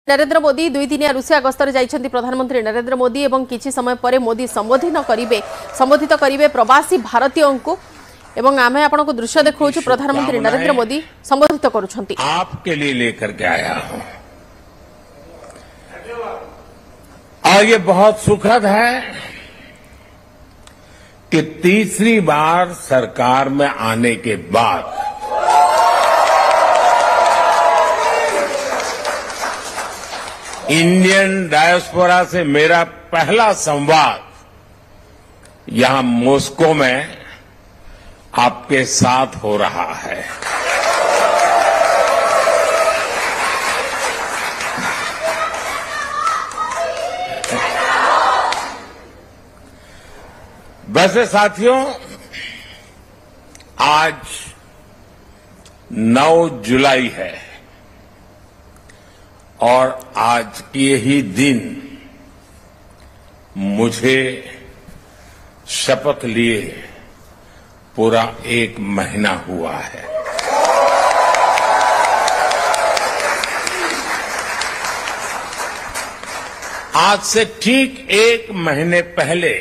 नरेंद्र मोदी दुई दिनिया रूसिया गस्तर जाइछन्ति प्रधानमंत्री नरेंद्र मोदी एवं किछि समय परे मोदी संबोधित करिवे प्रवासी भारतीयों को एवं आमे आपन को दृश्य देखौछु प्रधानमंत्री नरेंद्र मोदी संबोधित करूछन्ति। आपके लिए लेकर के आया हूं और ये बहुत सुखद है कि तीसरी बार सरकार में आने के बाद इंडियन डायस्पोरा से मेरा पहला संवाद यहां मॉस्को में आपके साथ हो रहा है। वैसे साथियों, आज 9 जुलाई है और आज के ही दिन मुझे शपथ लिए पूरा 1 महीना हुआ है। आज से ठीक 1 महीने पहले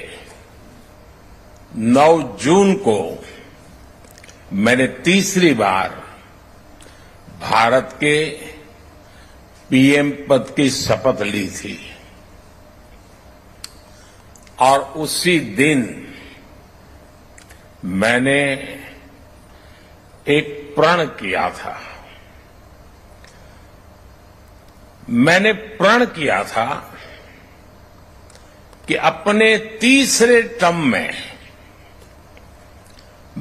9 जून को मैंने तीसरी बार भारत के पीएम पद की शपथ ली थी और उसी दिन मैंने एक प्रण किया था। मैंने प्रण किया था कि अपने तीसरे टर्म में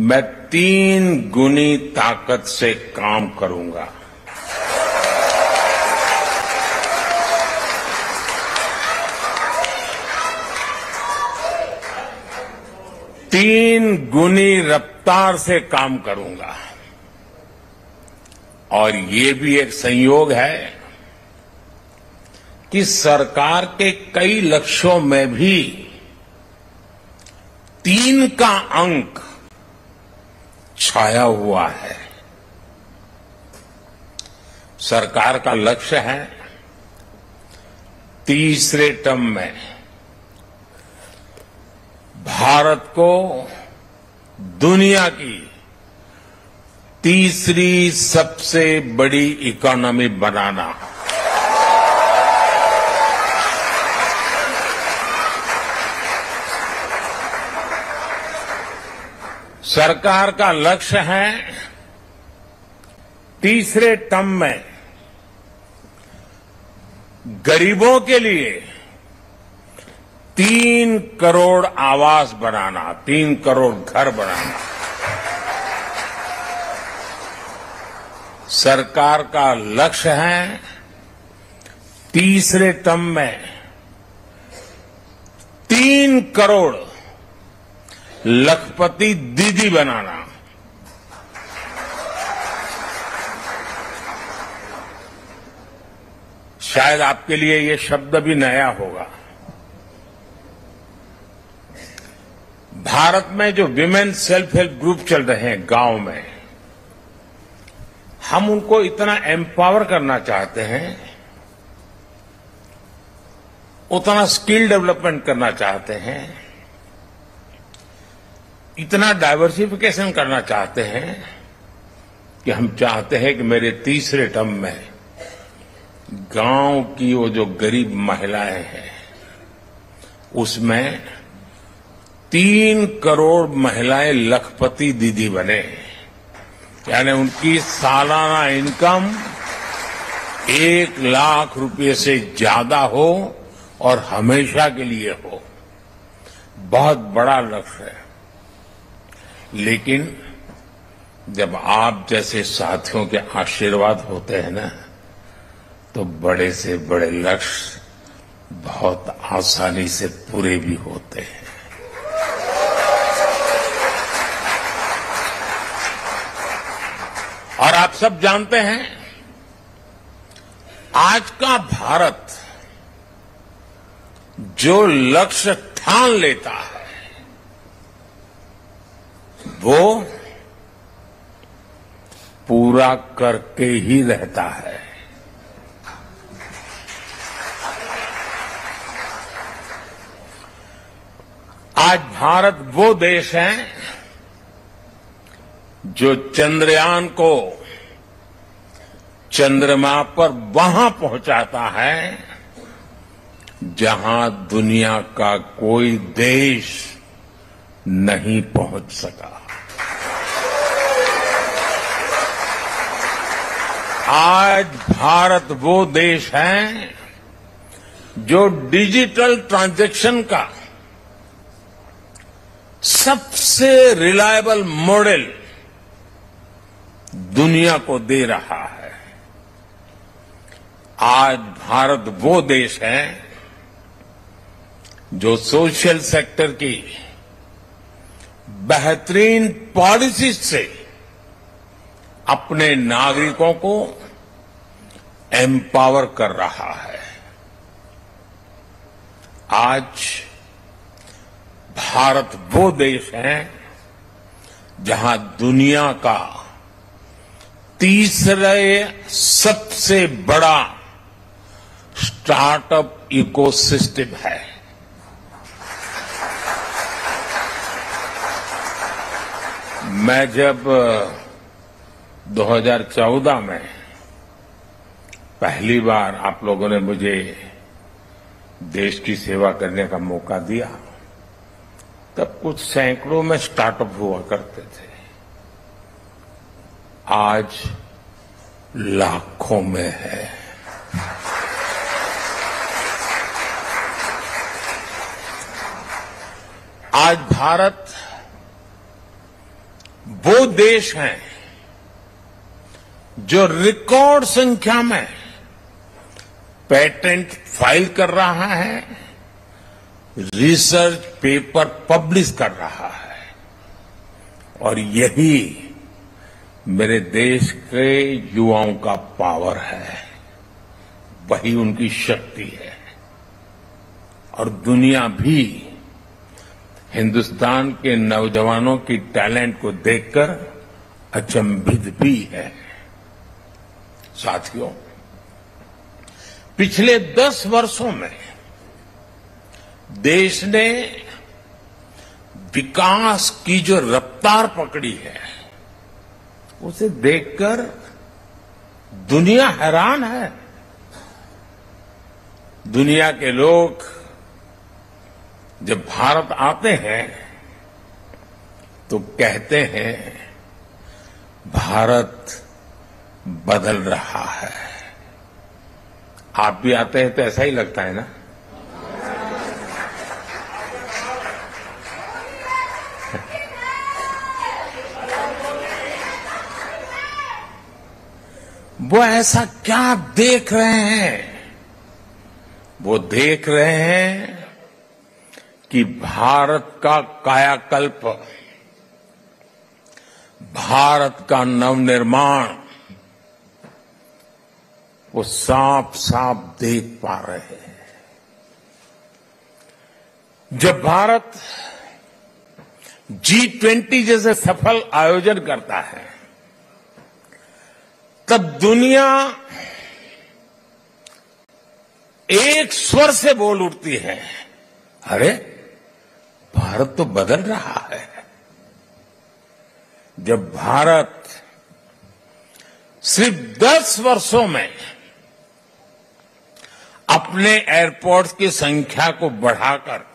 मैं 3 गुनी ताकत से काम करूंगा। तीन गुनी रफ्तार से काम करूंगा और ये भी एक संयोग है कि सरकार के कई लक्ष्यों में भी 3 का अंक छाया हुआ है। सरकार का लक्ष्य है तीसरे टर्म में भारत को दुनिया की तीसरी सबसे बड़ी इकोनॉमी बनाना। सरकार का लक्ष्य है तीसरे टर्म में गरीबों के लिए 3 करोड़ आवास बनाना, 3 करोड़ घर बनाना। सरकार का लक्ष्य है तीसरे टर्म में 3 करोड़ लखपति दीदी बनाना। शायद आपके लिए ये शब्द भी नया होगा। भारत में जो विमेन सेल्फ हेल्प ग्रुप चल रहे हैं गांव में, हम उनको इतना एम्पावर करना चाहते हैं, उतना स्किल डेवलपमेंट करना चाहते हैं, इतना डाइवर्सिफिकेशन करना चाहते हैं कि हम चाहते हैं कि मेरे तीसरे टर्म में गांव की वो जो गरीब महिलाएं हैं उसमें 3 करोड़ महिलाएं लखपति दीदी बने, यानी उनकी सालाना इनकम 1 लाख रुपए से ज्यादा हो और हमेशा के लिए हो। बहुत बड़ा लक्ष्य है, लेकिन जब आप जैसे साथियों के आशीर्वाद होते हैं ना, तो बड़े से बड़े लक्ष्य बहुत आसानी से पूरे भी होते हैं। और आप सब जानते हैं, आज का भारत जो लक्ष्य ठान लेता है वो पूरा करके ही रहता है। आज भारत वो देश है जो चंद्रयान को चंद्रमा पर वहां पहुंचाता है जहां दुनिया का कोई देश नहीं पहुंच सका। आज भारत वो देश है जो डिजिटल ट्रांजैक्शन का सबसे रिलायबल मॉडल दुनिया को दे रहा है। आज भारत वो देश है जो सोशल सेक्टर की बेहतरीन पॉलिसी से अपने नागरिकों को एम्पावर कर रहा है। आज भारत वो देश है जहां दुनिया का तीसरे सबसे बड़ा स्टार्टअप इकोसिस्टम है। मैं जब 2014 में पहली बार आप लोगों ने मुझे देश की सेवा करने का मौका दिया, तब कुछ सैकड़ों में स्टार्टअप हुआ करते थे। आज लाखों में है। आज भारत वो देश है जो रिकॉर्ड संख्या में पेटेंट फाइल कर रहा है, रिसर्च पेपर पब्लिश कर रहा है, और यही मेरे देश के युवाओं का पावर है, वही उनकी शक्ति है। और दुनिया भी हिंदुस्तान के नौजवानों की टैलेंट को देखकर अचंभित भी है। साथियों, पिछले 10 वर्षों में देश ने विकास की जो रफ्तार पकड़ी है, उसे देखकर दुनिया हैरान है। दुनिया के लोग जब भारत आते हैं तो कहते हैं भारत बदल रहा है। आप भी आते हैं तो ऐसा ही लगता है ना? वो ऐसा क्या देख रहे हैं? वो देख रहे हैं कि भारत का कायाकल्प, भारत का नवनिर्माण वो साफ साफ देख पा रहे हैं। जब भारत G20 जैसे सफल आयोजन करता है, तब दुनिया एक स्वर से बोल उठती है, अरे भारत तो बदल रहा है। जब भारत सिर्फ 10 वर्षों में अपने एयरपोर्ट्स की संख्या को बढ़ाकर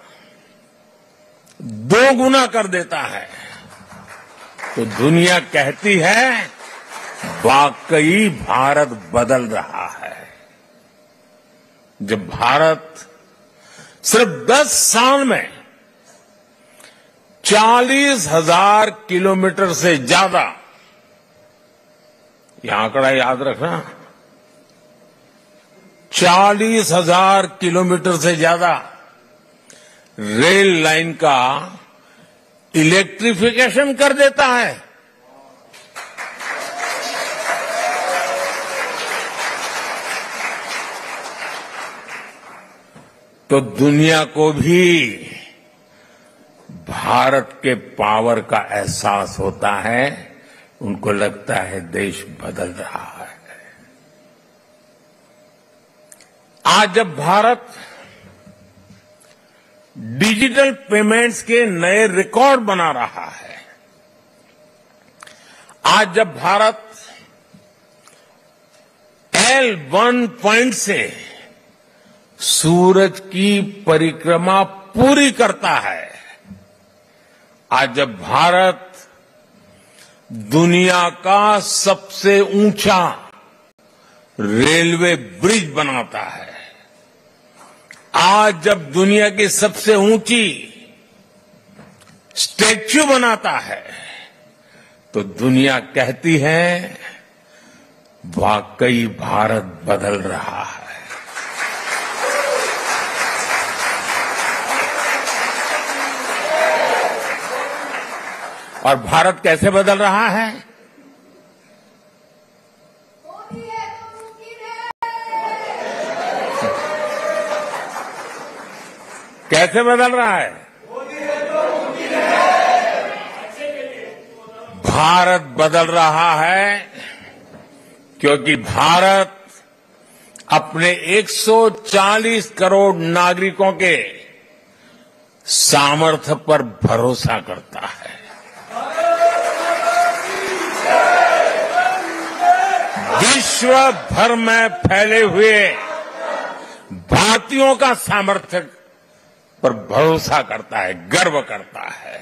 2 गुना कर देता है, तो दुनिया कहती है वाकई भारत बदल रहा है। जब भारत सिर्फ 10 साल में 40,000 किलोमीटर से ज्यादा, यह आंकड़ा याद रखना, 40,000 किलोमीटर से ज्यादा रेल लाइन का इलेक्ट्रिफिकेशन कर देता है, तो दुनिया को भी भारत के पावर का एहसास होता है। उनको लगता है देश बदल रहा है। आज जब भारत डिजिटल पेमेंट्स के नए रिकॉर्ड बना रहा है। आज जब भारत L1 पॉइंट से सूरज की परिक्रमा पूरी करता है, आज जब भारत दुनिया का सबसे ऊंचा रेलवे ब्रिज बनाता है, आज जब दुनिया की सबसे ऊंची स्टैच्यू बनाता है, तो दुनिया कहती है वाकई भारत बदल रहा है। और भारत कैसे बदल रहा है? कैसे बदल रहा है? भारत बदल रहा है क्योंकि भारत अपने 140 करोड़ नागरिकों के सामर्थ्य पर भरोसा करता है। विश्व भर में फैले हुए भारतीयों का सामर्थ्य पर भरोसा करता है, गर्व करता है।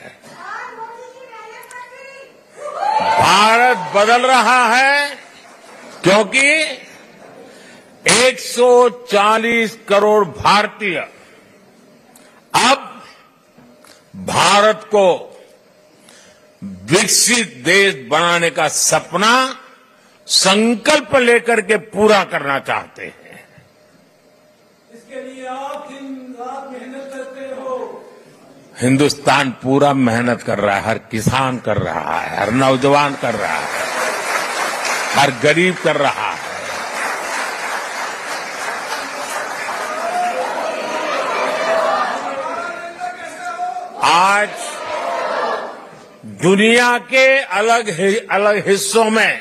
भारत बदल रहा है क्योंकि 140 करोड़ भारतीय अब भारत को विकसित देश बनाने का सपना संकल्प लेकर के पूरा करना चाहते हैं। इसके लिए आप दिन रात मेहनत करते हो। हिंदुस्तान पूरा मेहनत कर रहा है, हर किसान कर रहा है, हर नौजवान कर रहा है, हर गरीब कर रहा है। आज दुनिया के अलग हिस्सों में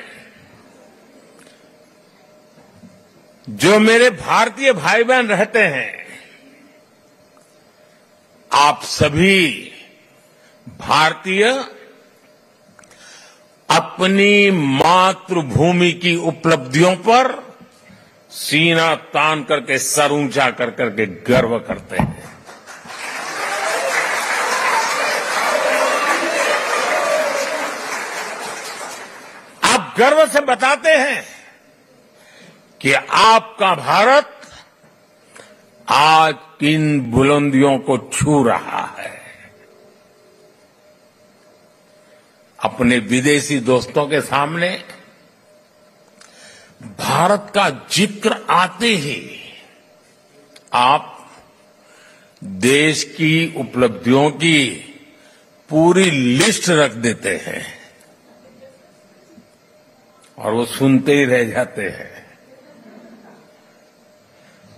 जो मेरे भारतीय भाई बहन रहते हैं, आप सभी भारतीय अपनी मातृभूमि की उपलब्धियों पर सीना तान करके, सर ऊंचा कर करके गर्व करते हैं। आप गर्व से बताते हैं कि आपका भारत आज किन बुलंदियों को छू रहा है। अपने विदेशी दोस्तों के सामने भारत का जिक्र आते ही आप देश की उपलब्धियों की पूरी लिस्ट रख देते हैं और वो सुनते ही रह जाते हैं।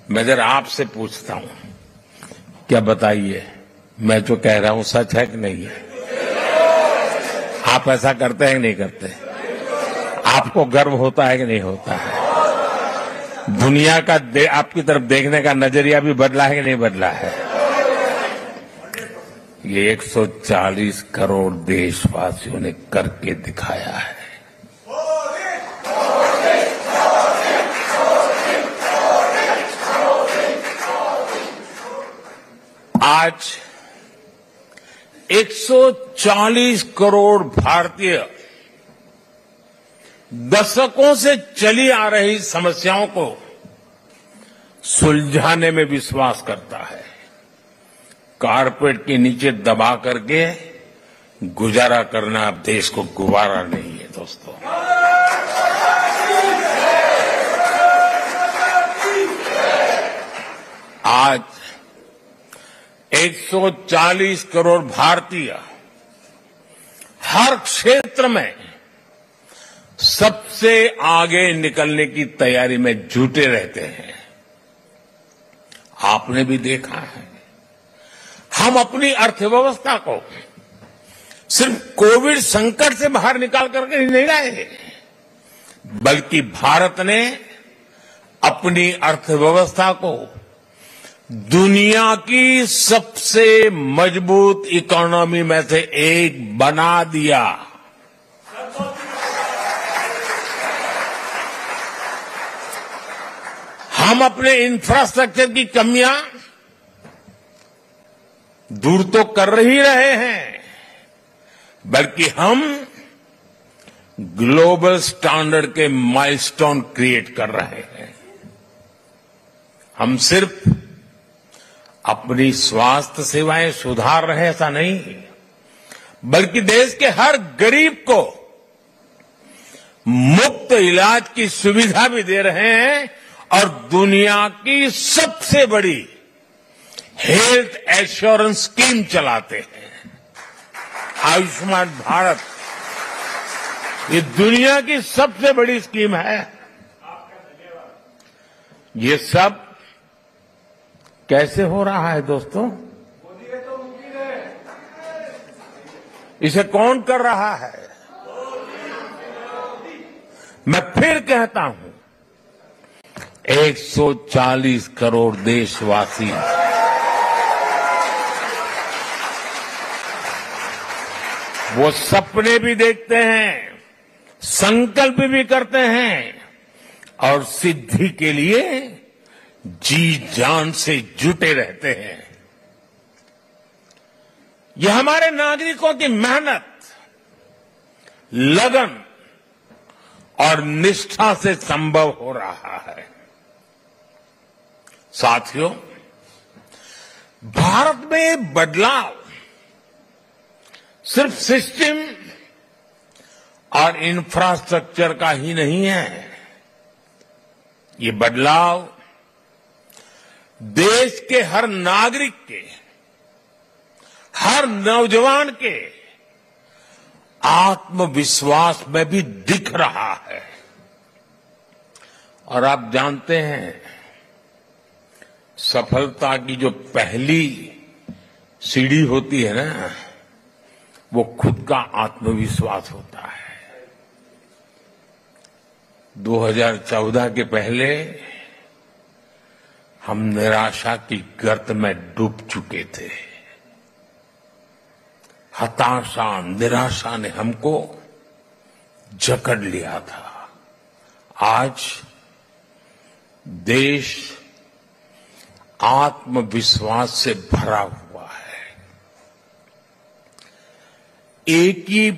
मैं जरा आपसे पूछता हूं, क्या बताइए, मैं जो कह रहा हूं सच है कि नहीं है? आप ऐसा करते हैं कि नहीं करते? आपको गर्व होता है कि नहीं होता है? दुनिया का आपकी तरफ देखने का नजरिया भी बदला है कि नहीं बदला है? ये 140 करोड़ देशवासियों ने करके दिखाया है। आज 140 करोड़ भारतीय दशकों से चली आ रही समस्याओं को सुलझाने में विश्वास करता है। कारपेट के नीचे दबा करके गुजारा करना अब देश को गुवारा नहीं है दोस्तों। आज 140 करोड़ भारतीय हर क्षेत्र में सबसे आगे निकलने की तैयारी में जुटे रहते हैं। आपने भी देखा है, हम अपनी अर्थव्यवस्था को सिर्फ कोविड संकट से बाहर निकाल करके ही नहीं लाए, बल्कि भारत ने अपनी अर्थव्यवस्था को दुनिया की सबसे मजबूत इकोनॉमी में से एक बना दिया। हम अपने इंफ्रास्ट्रक्चर की कमियां दूर तो कर ही रहे हैं, बल्कि हम ग्लोबल स्टैंडर्ड के माइलस्टोन क्रिएट कर रहे हैं। हम सिर्फ अपनी स्वास्थ्य सेवाएं सुधार रहे ऐसा नहीं, बल्कि देश के हर गरीब को मुफ्त इलाज की सुविधा भी दे रहे हैं और दुनिया की सबसे बड़ी हेल्थ एश्योरेंस स्कीम चलाते हैं। आयुष्मान भारत ये दुनिया की सबसे बड़ी स्कीम है। ये सब कैसे हो रहा है दोस्तों? इसे कौन कर रहा है? मैं फिर कहता हूं, 140 करोड़ देशवासी वो सपने भी देखते हैं, संकल्प भी करते हैं और सिद्धि के लिए जी जान से जुटे रहते हैं। यह हमारे नागरिकों की मेहनत, लगन और निष्ठा से संभव हो रहा है। साथियों, भारत में बदलाव सिर्फ सिस्टम और इंफ्रास्ट्रक्चर का ही नहीं है। ये बदलाव देश के हर नागरिक के, हर नौजवान के आत्मविश्वास में भी दिख रहा है। और आप जानते हैं, सफलता की जो पहली सीढ़ी होती है ना, वो खुद का आत्मविश्वास होता है। 2014 के पहले हम निराशा की गर्त में डूब चुके थे। हताशा, निराशा ने हमको जकड़ लिया था। आज देश आत्मविश्वास से भरा हुआ है। एक ही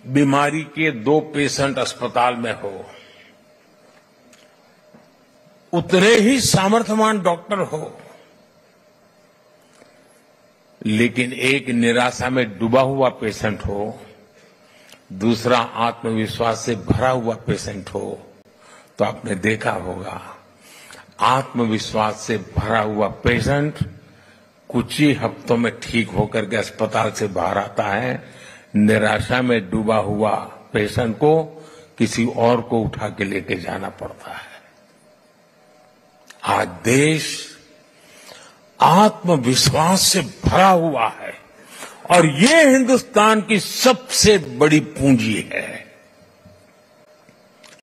बीमारी के 2 पेशेंट अस्पताल में हो, उतने ही सामर्थ्यवान डॉक्टर हो, लेकिन एक निराशा में डूबा हुआ पेशेंट हो, दूसरा आत्मविश्वास से भरा हुआ पेशेंट हो, तो आपने देखा होगा आत्मविश्वास से भरा हुआ पेशेंट कुछ ही हफ्तों में ठीक होकर के अस्पताल से बाहर आता है। निराशा में डूबा हुआ पेशेंट को किसी और को उठा के लेके जाना पड़ता है। आज देश आत्मविश्वास से भरा हुआ है और ये हिंदुस्तान की सबसे बड़ी पूंजी है।